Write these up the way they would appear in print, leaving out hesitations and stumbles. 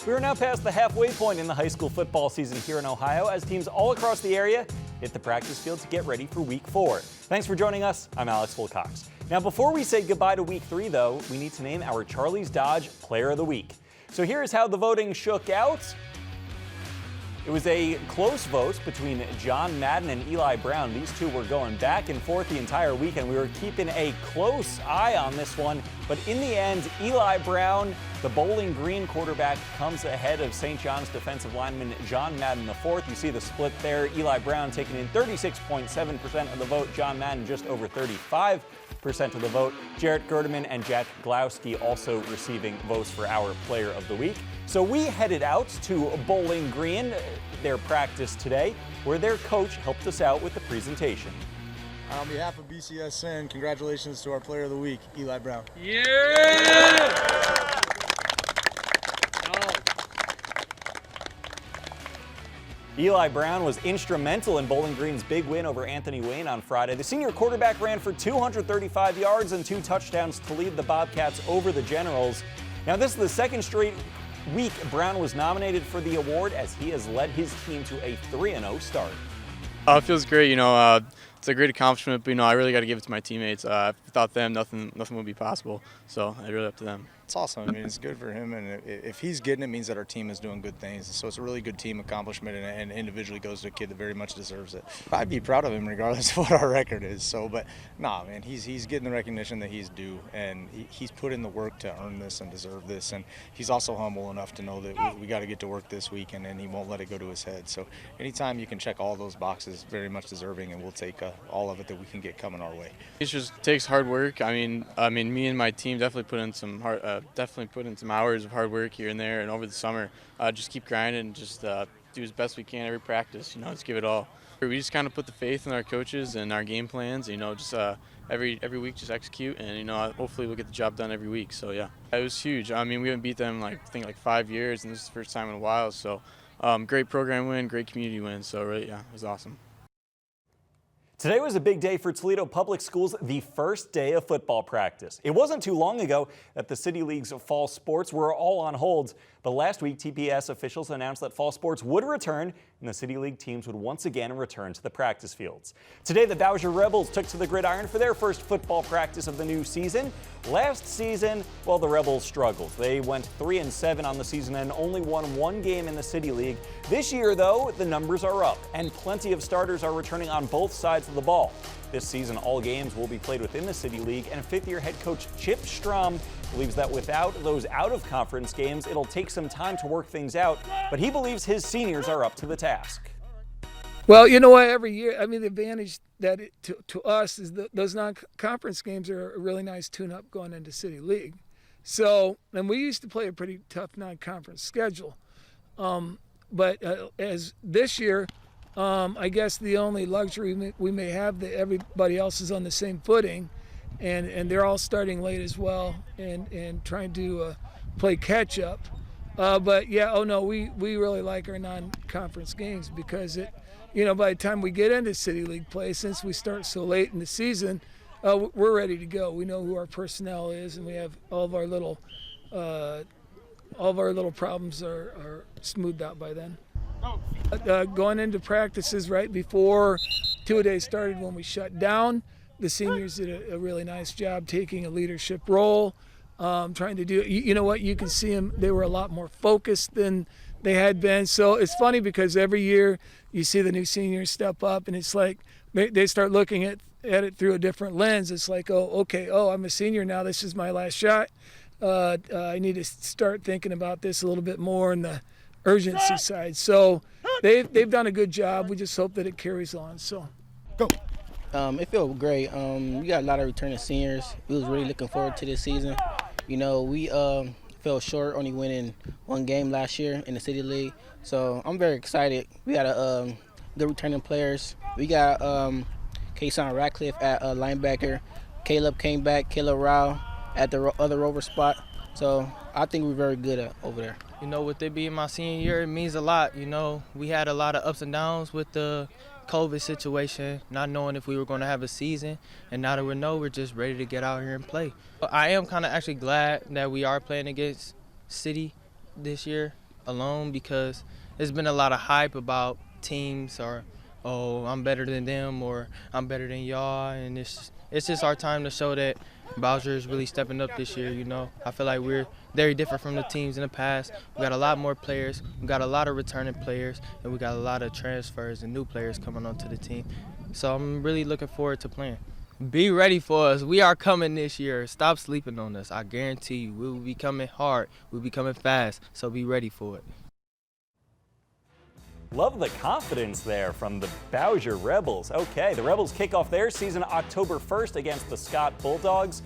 We are now past the halfway point in the high school football season here in Ohio as teams all across the area hit the practice field to get ready for Week 4. Thanks for joining us. I'm Alex Wilcox. Now, before we say goodbye to Week 3, though, we need to name our Charlie's Dodge Player of the Week. So here's how the voting shook out. It was a close vote between John Madden and Eli Brown. These two were going back and forth the entire weekend. We were keeping a close eye on this one, but in the end, Eli Brown, the Bowling Green quarterback, comes ahead of St. John's defensive lineman John Madden IV. You see the split there. Eli Brown taking in 36.7% of the vote. John Madden just over 35% of the vote. Jarrett Gerdeman and Jack Glowski also receiving votes for our Player of the Week. So we headed out to Bowling Green, their practice today, where their coach helped us out with the presentation. On behalf of BCSN, congratulations to our Player of the Week, Eli Brown. Yeah! Eli Brown was instrumental in Bowling Green's big win over Anthony Wayne on Friday. The senior quarterback ran for 235 yards and 2 touchdowns to lead the Bobcats over the Generals. Now, this is the second straight week Brown was nominated for the award as he has led his team to a 3-0 start. It feels great. It's a great accomplishment, but I really got to give it to my teammates. Without them, nothing would be possible. So it's really up to them. It's awesome. I mean, it's good for him, and if he's getting it, means that our team is doing good things. So it's a really good team accomplishment, and individually goes to a kid that very much deserves it. I'd be proud of him regardless of what our record is. So, but nah, man, he's getting the recognition that he's due, and he's put in the work to earn this and deserve this. And he's also humble enough to know that we got to get to work this week, and he won't let it go to his head. So anytime you can check all those boxes, very much deserving, and we'll take all of it that we can get coming our way. It just takes hard work. I mean, me and my team definitely put in some hours of hard work here and there, and over the summer, just keep grinding and just do as best we can every practice. Just give it all. We just kind of put the faith in our coaches and our game plans. Just every week just execute, and hopefully we'll get the job done every week. So yeah, it was huge. I mean, we haven't beat them like 5 years, and this is the first time in a while. So great program win, great community win. So really, yeah, it was awesome. Today was a big day for Toledo Public Schools, the first day of football practice. It wasn't too long ago that the City League's fall sports were all on hold, but last week TPS officials announced that fall sports would return and the City League teams would once again return to the practice fields. Today the Bowser Rebels took to the gridiron for their first football practice of the new season. Last season, well, the Rebels struggled. They went 3-7 on the season and only won 1 game in the City League. This year, though, the numbers are up and plenty of starters are returning on both sides of the ball. This season, all games will be played within the City League, and fifth-year head coach Chip Strom believes that without those out-of-conference games, it'll take some time to work things out, but he believes his seniors are up to the task. Well, you know what? Every year, the advantage that to us is that those non-conference games are a really nice tune-up going into City League. So, and we used to play a pretty tough non-conference schedule, but as this year, I guess the only luxury we may have that everybody else is on the same footing, and they're all starting late as well, and trying to play catch up. But yeah, we really like our non-conference games because by the time we get into City League play, since we start so late in the season, we're ready to go. We know who our personnel is, and we have all of our little problems are smoothed out by then. Going into practices right before two-a-days started when we shut down, the seniors did a really nice job taking a leadership role, trying to do it. You know what? You can see them. They were a lot more focused than they had been. So it's funny because every year you see the new seniors step up, and it's like they start looking at it through a different lens. It's like, I'm a senior now. This is my last shot. I need to start thinking about this a little bit more in the urgency side. So they've done a good job. We just hope that it carries on. So go. It feels great. We got a lot of returning seniors. We was really looking forward to this season. We fell short only winning 1 game last year in the City League. So I'm very excited. We got good returning players. We got Kayson Ratcliffe at linebacker. Caleb came back. Caleb Rao at the other rover spot. So I think we're very good over there. With it being my senior year, it means a lot. We had a lot of ups and downs with the COVID situation, not knowing if we were going to have a season. And now that we know, we're just ready to get out here and play. I am kind of actually glad that we are playing against City this year. alone because there's been a lot of hype about teams or, oh, I'm better than them or I'm better than y'all. And it's just our time to show that Bowser is really stepping up this year, you know. I feel like we're very different from the teams in the past. We got a lot more players. We got a lot of returning players. And we got a lot of transfers and new players coming onto the team. So I'm really looking forward to playing. Be ready for us. We are coming this year. Stop sleeping on us. I guarantee you, we will be coming hard. We'll be coming fast. So be ready for it. Love the confidence there from the Bowser Rebels. Okay, the Rebels kick off their season October 1st against the Scott Bulldogs.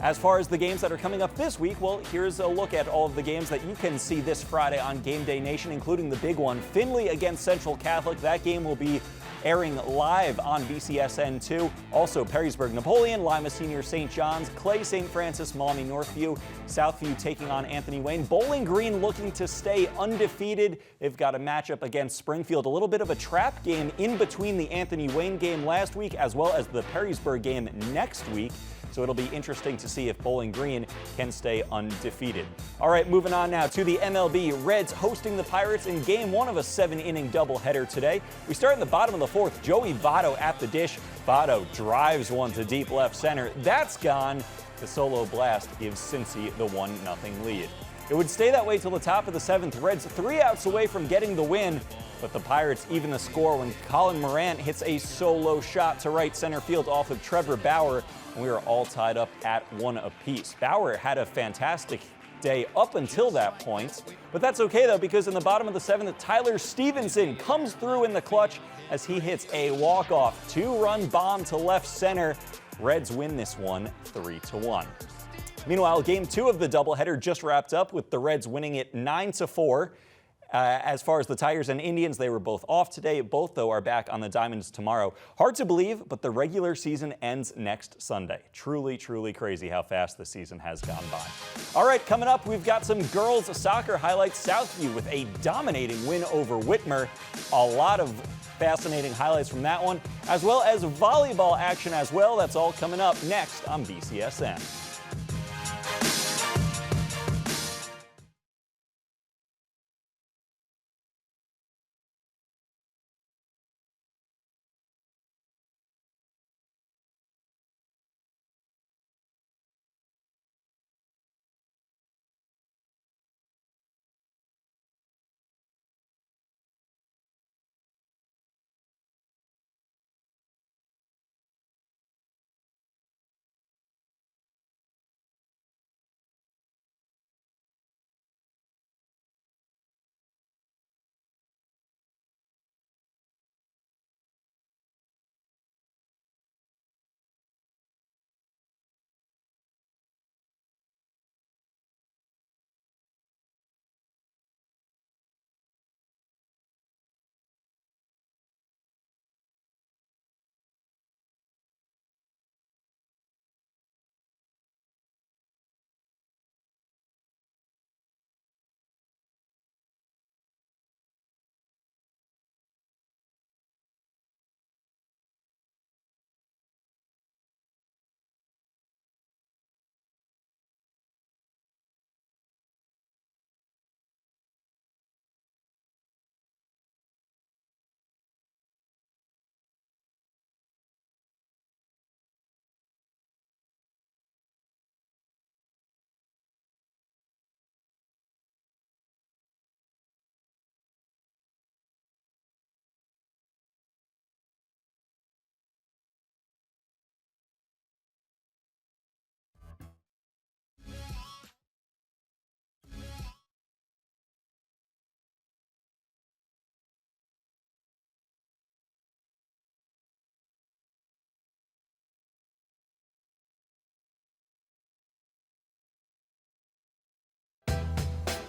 As far as the games that are coming up this week, well, here's a look at all of the games that you can see this Friday on Game Day Nation, including the big one, Findlay against Central Catholic. That game will be airing live on BCSN 2. Also, Perrysburg Napoleon, Lima Senior St. John's, Clay St. Francis, Maumee Northview, Southview taking on Anthony Wayne. Bowling Green looking to stay undefeated. They've got a matchup against Springfield, a little bit of a trap game in between the Anthony Wayne game last week as well as the Perrysburg game next week. So it'll be interesting to see if Bowling Green can stay undefeated. All right, moving on now to the MLB. Reds hosting the Pirates in game one of a 7-inning doubleheader today. We start in the bottom of the fourth. Joey Votto at the dish. Votto drives one to deep left center. That's gone. The solo blast gives Cincy the 1-0 lead. It would stay that way till the top of the seventh. Reds 3 outs away from getting the win, but the Pirates even the score when Colin Morant hits a solo shot to right center field off of Trevor Bauer. We are all tied up at 1 apiece. Bauer had a fantastic day up until that point, but that's okay though, because in the bottom of the seventh, Tyler Stevenson comes through in the clutch as he hits a walk-off 2-run bomb to left center. Reds win this one 3-1. Meanwhile, game 2 of the doubleheader just wrapped up with the Reds winning it 9-4. As far as the Tigers and Indians, they were both off today. Both, though, are back on the diamonds tomorrow. Hard to believe, but the regular season ends next Sunday. Truly, truly crazy how fast the season has gone by. All right, coming up, we've got some girls soccer highlights. Southview with a dominating win over Whitmer. A lot of fascinating highlights from that one, as well as volleyball action as well. That's all coming up next on BCSN.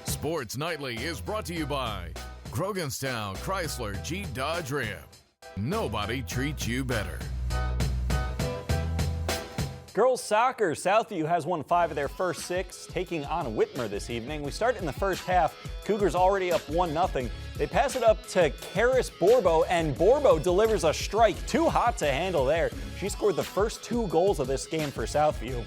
Sports Nightly is brought to you by Groganstown Chrysler Jeep Dodge Ram. Nobody treats you better. Girls soccer, Southview has won 5 of their first 6, taking on Whitmer this evening. We start in the first half. Cougars already up 1-0. They pass it up to Karis Borbo, and Borbo delivers a strike. Too hot to handle there. She scored the first 2 goals of this game for Southview.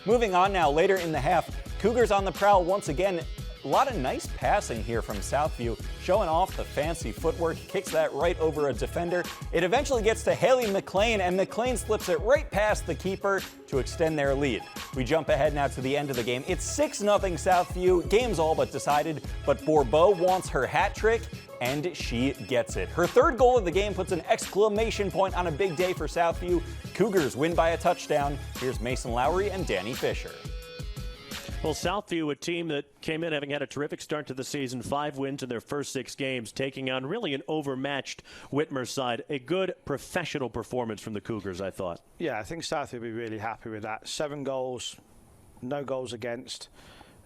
Moving on now, later in the half, Cougars on the prowl once again. A lot of nice passing here from Southview, showing off the fancy footwork, kicks that right over a defender. It eventually gets to Haley McLean, and McLean slips it right past the keeper to extend their lead. We jump ahead now to the end of the game. It's 6-0 Southview, game's all but decided, but Bourbeau wants her hat trick, and she gets it. Her third goal of the game puts an exclamation point on a big day for Southview. Cougars win by a touchdown. Here's Mason Lowry and Danny Fisher. Well, Southview, a team that came in having had a terrific start to the season, 5 wins in their first 6 games, taking on really an overmatched Whitmer side. A good professional performance from the Cougars, I thought. Yeah, I think Southview will be really happy with that. 7 goals, no goals against,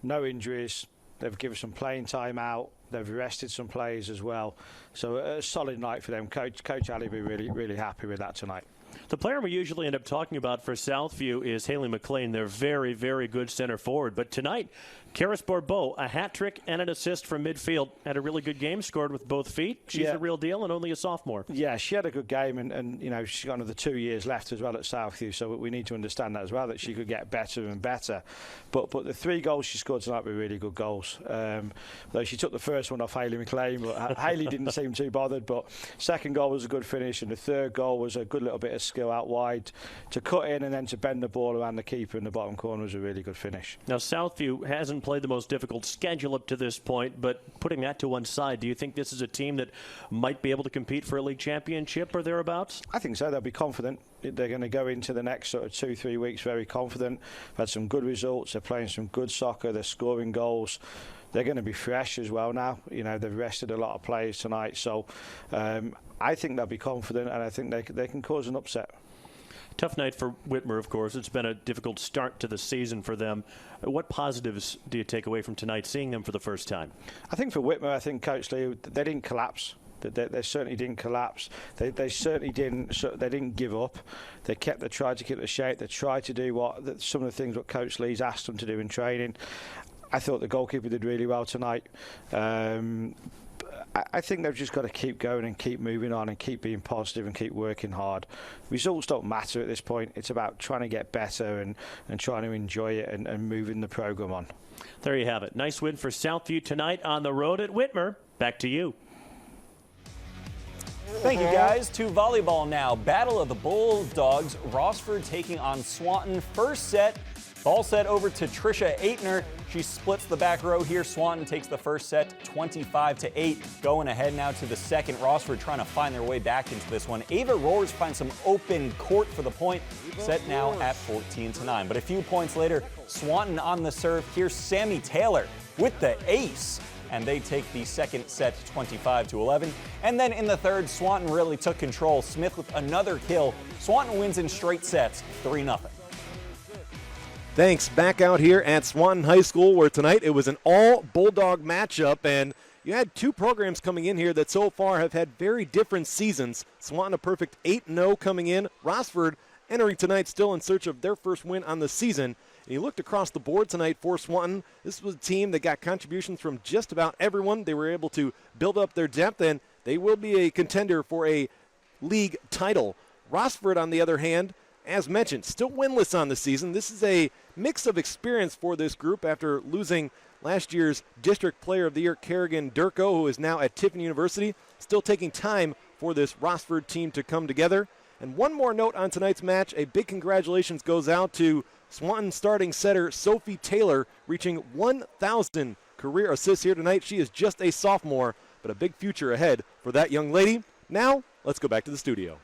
no injuries. They've given some playing time out. They've arrested some players as well. So a solid night for them. Coach Ali will be really happy with that tonight. The player we usually end up talking about for Southview is Haley McLean. They're very, very good center forward. But tonight, Karis Bourbeau, a hat trick and an assist from midfield. Had a really good game, scored with both feet. She's the real deal and only a sophomore. Yeah, she had a good game, and you know, she's got another 2 years left as well at Southview, so we need to understand that as well, that she could get better and better. But the 3 goals she scored tonight were really good goals. Though she took the first one off Haley McLean, but Haley didn't seem too bothered. But second goal was a good finish, and the third goal was a good little bit of skill out wide to cut in and then to bend the ball around the keeper in the bottom corner was a really good finish. Now, Southview hasn't played the most difficult schedule up to this point, but putting that to one side, do you think this is a team that might be able to compete for a league championship or thereabouts? I think so. They'll be confident. They're going to go into the next sort of 2-3 weeks very confident. They've had some good results. They're playing some good soccer. They're scoring goals. They're going to be fresh as well now. You know, they've rested a lot of players tonight. So I think they'll be confident, and I think they can cause an upset. Tough night for Whitmer, of course. It's been a difficult start to the season for them. What positives do you take away from tonight, seeing them for the first time? I think for Whitmer, I think Coach Lee, they didn't collapse. They certainly didn't collapse. They certainly didn't. They didn't give up. They tried to keep the shape. They tried to do some of the things what Coach Lee's asked them to do in training. I thought the goalkeeper did really well tonight. I think they've just got to keep going and keep moving on and keep being positive and keep working hard. Results don't matter at this point. It's about trying to get better and trying to enjoy it and moving the program on. There you have it. Nice win for Southview tonight on the road at Whitmer. Back to you. Thank you, guys. To volleyball now. Battle of the Bulldogs. Rossford taking on Swanton. First set. Ball set over to Trisha Aitner. She splits the back row here. Swanton takes the first set 25-8. Going ahead now to the second. Rossford trying to find their way back into this one. Ava Roars finds some open court for the point. Set now at 14-9. But a few points later, Swanton on the serve. Here's Sammy Taylor with the ace. And they take the second set 25-11. And then in the third, Swanton really took control. Smith with another kill. Swanton wins in straight sets, 3-0. Thanks. Back out here at Swanton High School, where tonight it was an all-Bulldog matchup, and you had 2 programs coming in here that so far have had very different seasons. Swanton a perfect 8-0 coming in. Rossford entering tonight still in search of their first win on the season. And you looked across the board tonight for Swanton. This was a team that got contributions from just about everyone. They were able to build up their depth, and they will be a contender for a league title. Rossford, on the other hand, as mentioned, still winless on the season. This is a mix of experience for this group after losing last year's District Player of the Year, Kerrigan Durko, who is now at Tiffin University. Still taking time for this Rossford team to come together. And one more note on tonight's match. A big congratulations goes out to Swanton starting setter Sophie Taylor, reaching 1,000 career assists here tonight. She is just a sophomore, but a big future ahead for that young lady. Now, let's go back to the studio.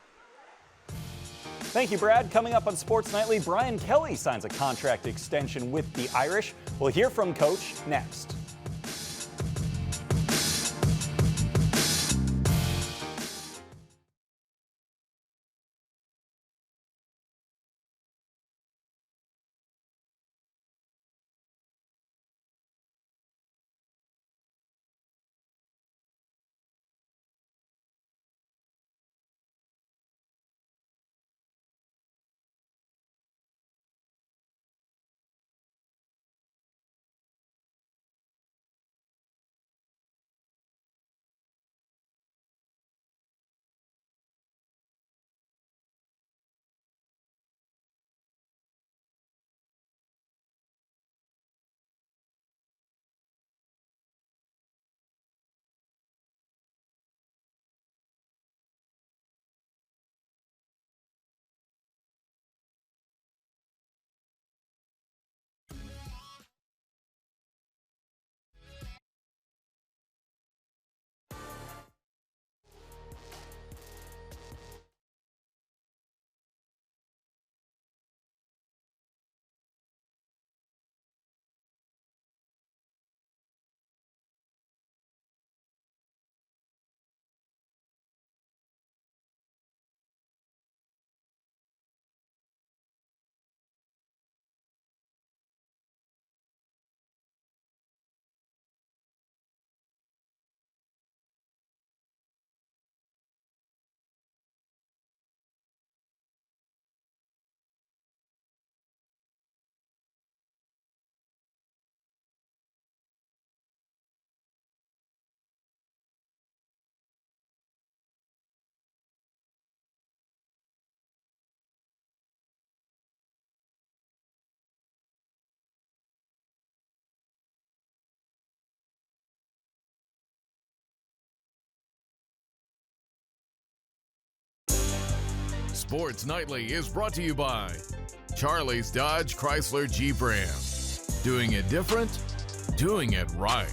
Thank you, Brad. Coming up on Sports Nightly, Brian Kelly signs a contract extension with the Irish. We'll hear from Coach next. Sports Nightly is brought to you by Charlie's Dodge Chrysler Jeep Ram. Doing it different, doing it right.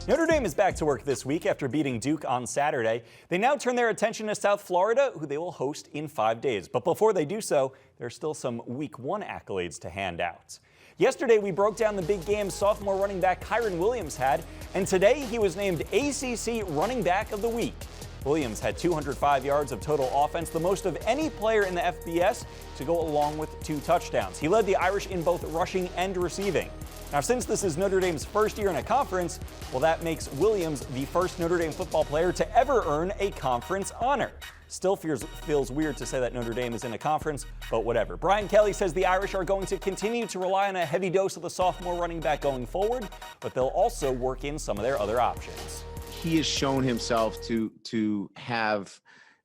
Notre Dame is back to work this week after beating Duke on Saturday. They now turn their attention to South Florida, who they will host in 5 days. But before they do so, there are still some Week 1 accolades to hand out. Yesterday, we broke down the big game sophomore running back Kyron Williams had, and today he was named ACC Running Back of the Week. Williams had 205 yards of total offense, the most of any player in the FBS, to go along with 2 touchdowns. He led the Irish in both rushing and receiving. Now, since this is Notre Dame's first year in a conference, well, that makes Williams the first Notre Dame football player to ever earn a conference honor. Still feels weird to say that Notre Dame is in a conference, but whatever. Brian Kelly says the Irish are going to continue to rely on a heavy dose of the sophomore running back going forward, but they'll also work in some of their other options. He has shown himself to have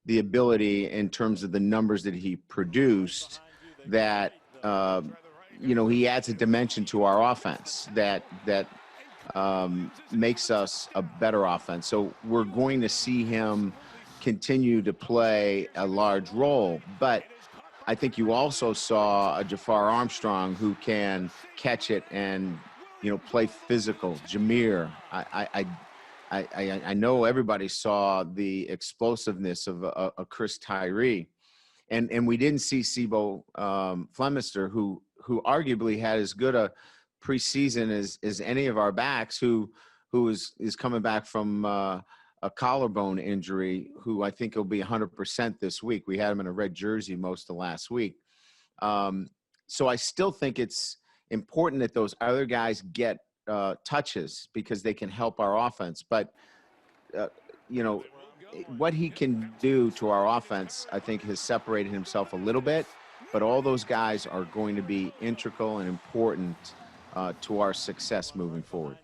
the ability in terms of the numbers that he produced that he adds a dimension to our offense that makes us a better offense. So we're going to see him continue to play a large role. But I think you also saw a Jafar Armstrong who can catch it and play physical. Jameer, I know everybody saw the explosiveness of a Chris Tyree, and we didn't see Sibo Flemister, who arguably had as good a preseason as any of our backs, who is coming back from a collarbone injury, who I think will be 100% this week. We had him in a red jersey most of last week. So I still think it's important that those other guys get touches because they can help our offense. But, what he can do to our offense, I think, has separated himself a little bit. But all those guys are going to be integral and important to our success moving forward.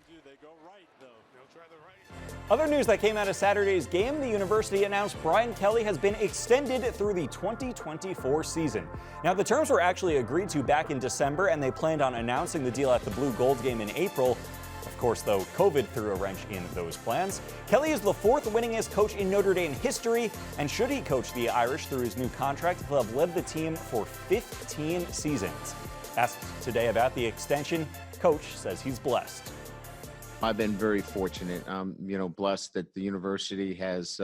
Other news that came out of Saturday's game, the university announced Brian Kelly has been extended through the 2024 season. Now, the terms were actually agreed to back in December, and they planned on announcing the deal at the Blue Gold game in April. Of course, though, COVID threw a wrench in those plans. Kelly is the 4th winningest coach in Notre Dame history, and should he coach the Irish through his new contract, he'll have led the team for 15 seasons. Asked today about the extension, Coach says he's blessed. I've been very fortunate. Blessed that the university has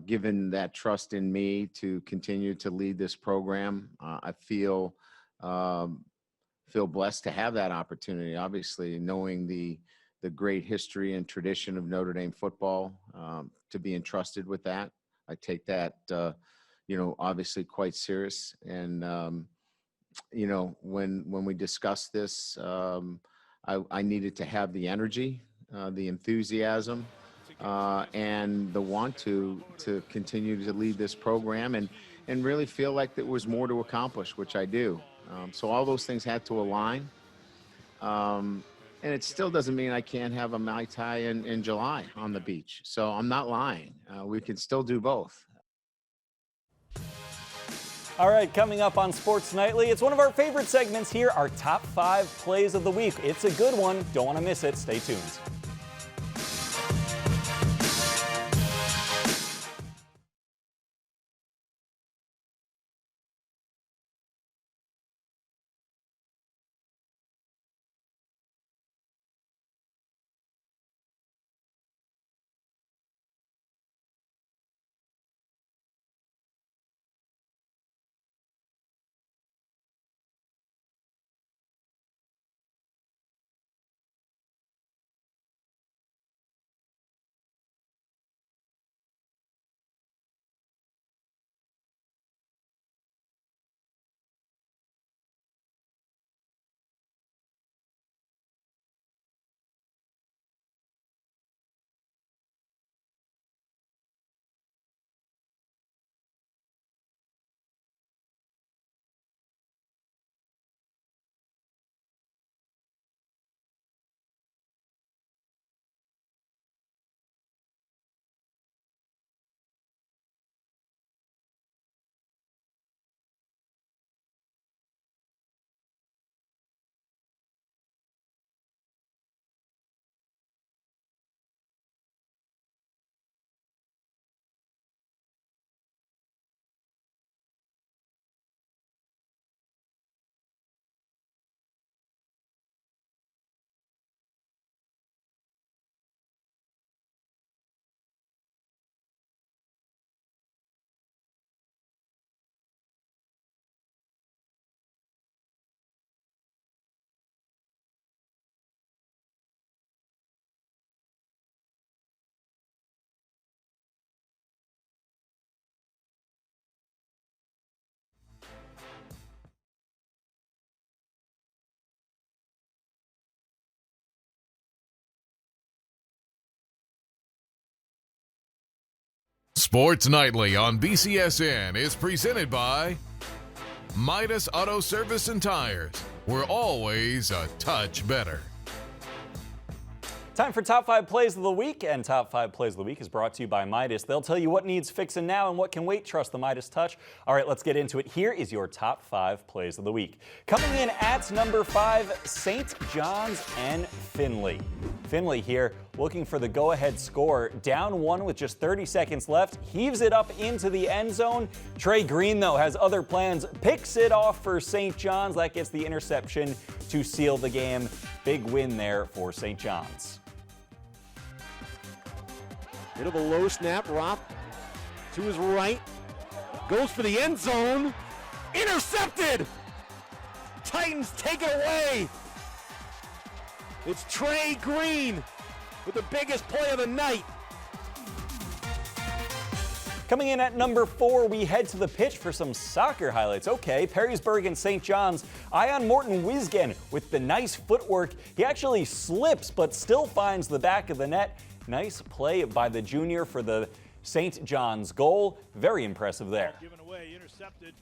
given that trust in me to continue to lead this program. I feel blessed to have that opportunity. Obviously, knowing the great history and tradition of Notre Dame football, to be entrusted with that, I take that obviously quite serious. And when we discussed this. I needed to have the energy, the enthusiasm, and the want to continue to lead this program and really feel like there was more to accomplish, which I do. So all those things had to align. And it still doesn't mean I can't have a Mai Tai in July on the beach. So I'm not lying. We can still do both. All right, coming up on Sports Nightly, it's one of our favorite segments here, our top 5 plays of the week. It's a good one. Don't want to miss it. Stay tuned. Sports Nightly on BCSN is presented by Midas Auto Service and Tires. We're always a touch better. Time for Top 5 Plays of the Week, and Top 5 Plays of the Week is brought to you by Midas. They'll tell you what needs fixing now and what can wait. Trust the Midas touch. All right, let's get into it. Here is your Top 5 Plays of the Week. Coming in at number 5, St. John's and Findlay. Findlay here looking for the go-ahead score. Down 1 with just 30 seconds left. Heaves it up into the end zone. Trey Green, though, has other plans. Picks it off for St. John's. That gets the interception to seal the game. Big win there for St. John's. Bit of a low snap. Roth to his right. Goes for the end zone. Intercepted! Titans take it away. It's Trey Green with the biggest play of the night. Coming in at number 4, we head to the pitch for some soccer highlights. Okay, Perrysburg and St. John's. Ion Morton Wisgen with the nice footwork. He actually slips but still finds the back of the net. Nice play by the junior for the St. John's goal. Very impressive there. Given away, intercepted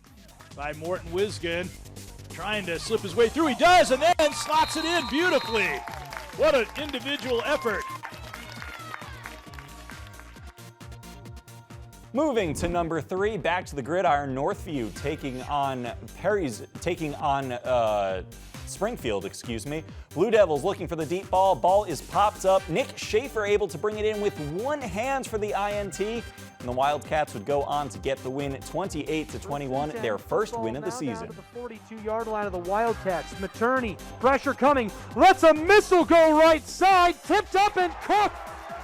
by Morton Wisgen. Trying to slip his way through. He does, and then slots it in beautifully. What an individual effort. Moving to number 3, back to the gridiron. Northview taking on Springfield, Blue Devils looking for the deep ball. Ball is popped up. Nick Schaefer able to bring it in with one hand for the INT. And the Wildcats would go on to get the win 28-21, their first win of the season. To the 42-yard line of the Wildcats. Materney, pressure coming. Lets a missile go right side. Tipped up and cooked.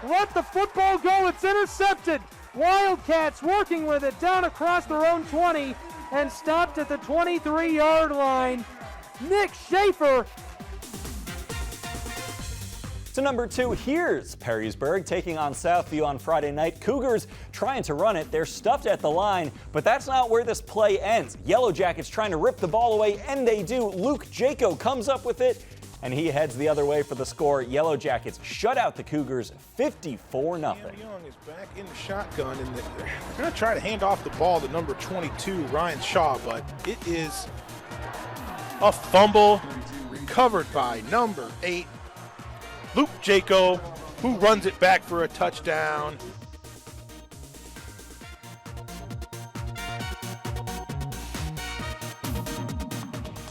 Let the football go. It's intercepted. Wildcats working with it down across their own 20 and stopped at the 23-yard line. Nick Schaefer. To number 2, here's Perrysburg taking on Southview on Friday night. Cougars trying to run it. They're stuffed at the line, but that's not where this play ends. Yellow Jackets trying to rip the ball away, and they do. Luke Jaco comes up with it, and he heads the other way for the score. Yellow Jackets shut out the Cougars 54-0. Young is back in the shotgun, and they're going to try to hand off the ball to number 22, Ryan Shaw, but it is a fumble recovered by number 8, Luke Jaco, who runs it back for a touchdown.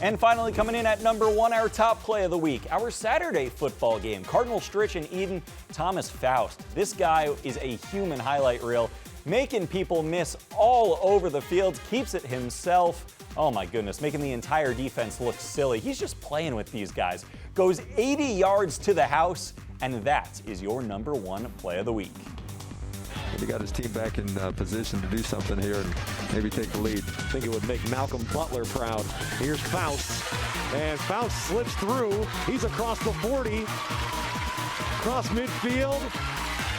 And finally, coming in at number 1, our top play of the week, our Saturday football game. Cardinal Stritch and Eden, Thomas Faust. This guy is a human highlight reel, making people miss all over the field, keeps it himself. Oh my goodness, making the entire defense look silly. He's just playing with these guys. Goes 80 yards to the house, and that is your number 1 play of the week. He got his team back in position to do something here and maybe take the lead. I think it would make Malcolm Butler proud. Here's Faust, and Faust slips through. He's across the 40, across midfield.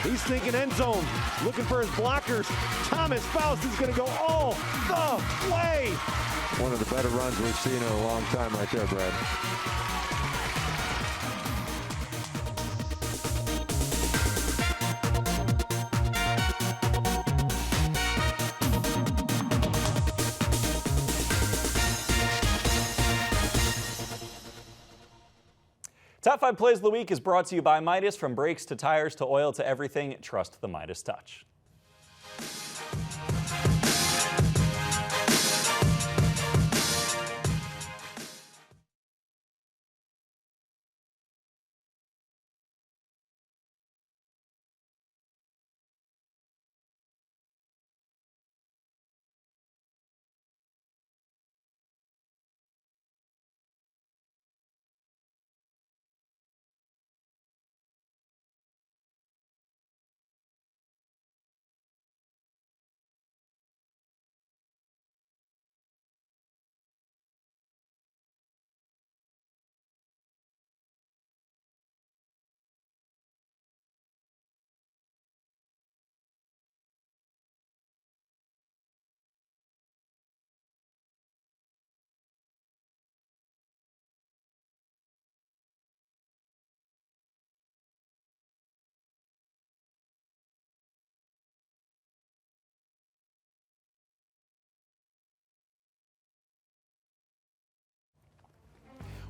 He's thinking end zone, looking for his blockers. Thomas Faust is going to go all the way. One of the better runs we've seen in a long time right there, Brad. Top 5 Plays of the Week is brought to you by Midas. From brakes to tires to oil to everything, trust the Midas touch.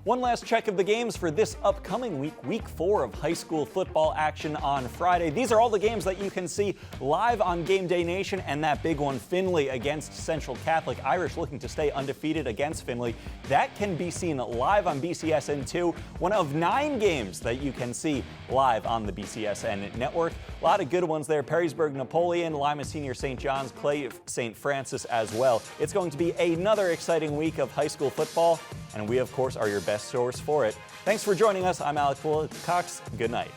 One last check of the games for this upcoming week, week 4 of high school football action on Friday. These are all the games that you can see live on Game Day Nation, and that big one, Findlay against Central Catholic. Irish looking to stay undefeated against Findlay. That can be seen live on BCSN2, one of 9 games that you can see live on the BCSN network. A lot of good ones there. Perrysburg, Napoleon, Lima Senior, St. John's, Clay, St. Francis as well. It's going to be another exciting week of high school football, and we, of course, are your best source for it. Thanks for joining us. I'm Alex Wilcox. Good night.